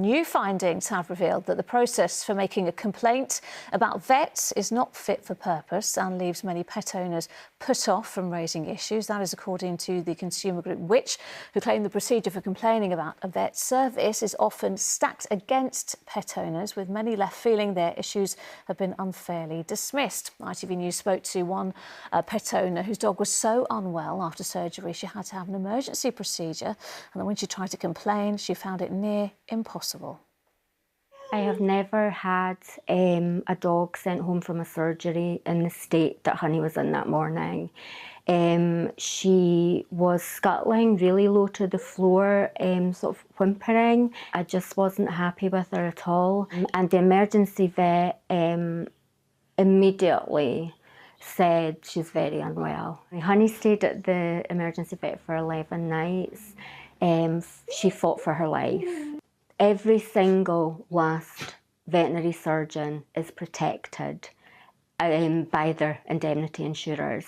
new findings have revealed that the process for making a complaint about vets is not fit for purpose and leaves many pet owners put off from raising issues. That is according to the consumer group Which, who claim the procedure for complaining about a vet service is often stacked against pet owners, with many left feeling their issues have been unfairly dismissed. ITV News spoke to one pet owner whose dog was so unwell after surgery she had to have an emergency procedure, and then when she tried to complain, she found it near impossible. I have never had a dog sent home from a surgery in the state that Honey was in that morning. She was scuttling really low to the floor, sort of whimpering. I just wasn't happy with her at all. And the emergency vet immediately said she's very unwell. Honey stayed at the emergency vet for 11 nights. She fought for her life. Every single last veterinary surgeon is protected by their indemnity insurers.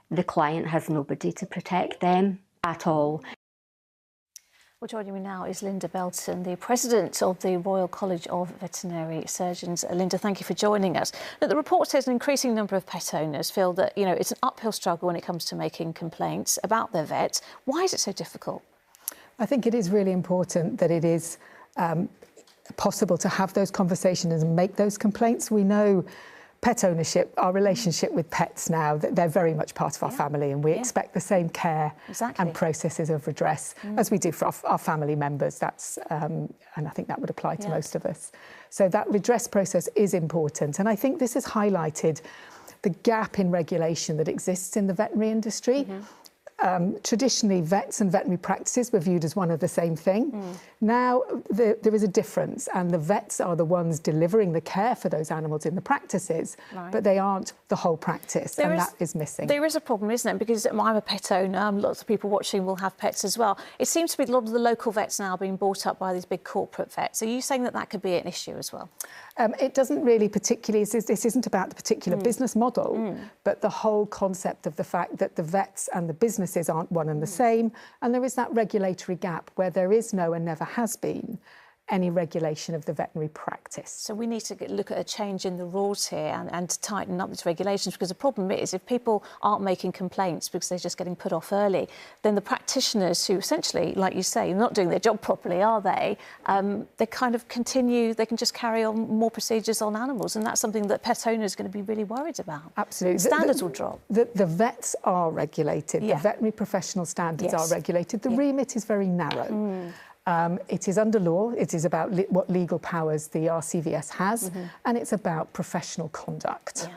The client has nobody to protect them at all. Well, joining me now is Linda Belton, the President of the Royal College of Veterinary Surgeons. Linda, thank you for joining us. Now, the report says an increasing number of pet owners feel that, it's an uphill struggle when it comes to making complaints about their vets. Why is it so difficult? I think it is really important that it is possible to have those conversations and make those complaints. We know pet ownership, our relationship with pets now, that they're very much part of our family, and we expect the same care and processes of redress as we do for our family members. That's and I think that would apply to most of us. So that redress process is important, and I think this has highlighted the gap in regulation that exists in the veterinary industry. Traditionally, vets and veterinary practices were viewed as one of the same thing. Now, there is a difference, and the vets are the ones delivering the care for those animals in the practices, but they aren't the whole practice, and that is missing. There is a problem, isn't it? Because I'm a pet owner, lots of people watching will have pets as well. It seems to be a lot of the local vets now being bought up by these big corporate vets. Are you saying that could be an issue as well? It doesn't really particularly, this isn't about the particular business model, but the whole concept of the fact that the vets and the businesses aren't one and the same, and there is that regulatory gap where there is no and never has been any regulation of the veterinary practice. So we need to look at a change in the rules here and to tighten up these regulations, because the problem is if people aren't making complaints because they're just getting put off early, then the practitioners who essentially, like you say, are not doing their job properly, are they? They kind of continue, they can just carry on more procedures on animals, and that's something that pet owners are going to be really worried about. Absolutely. Standards will drop. The vets are regulated, the veterinary professional standards are regulated. The remit is very narrow. It is under law, it is about what legal powers the RCVS has, and it's about professional conduct.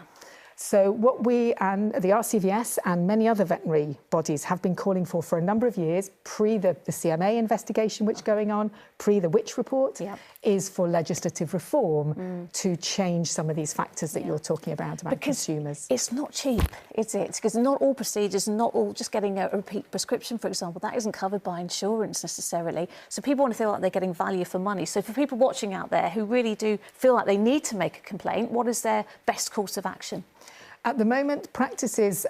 So what we and the RCVS and many other veterinary bodies have been calling for a number of years, pre the CMA investigation which is going on, pre the Which report, is for legislative reform to change some of these factors that you're talking about consumers. It's not cheap, is it? Because not all procedures, not all just getting a repeat prescription, for example, that isn't covered by insurance necessarily. So people want to feel like they're getting value for money. So for people watching out there who really do feel like they need to make a complaint, what is their best course of action? At the moment, practices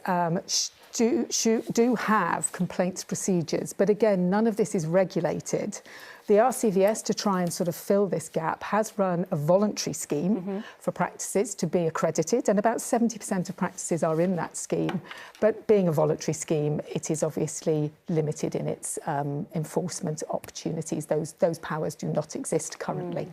do have complaints procedures, but again, none of this is regulated. The RCVS, to try and sort of fill this gap, has run a voluntary scheme for practices to be accredited, and about 70% of practices are in that scheme. But being a voluntary scheme, it is obviously limited in its enforcement opportunities. Those powers do not exist currently.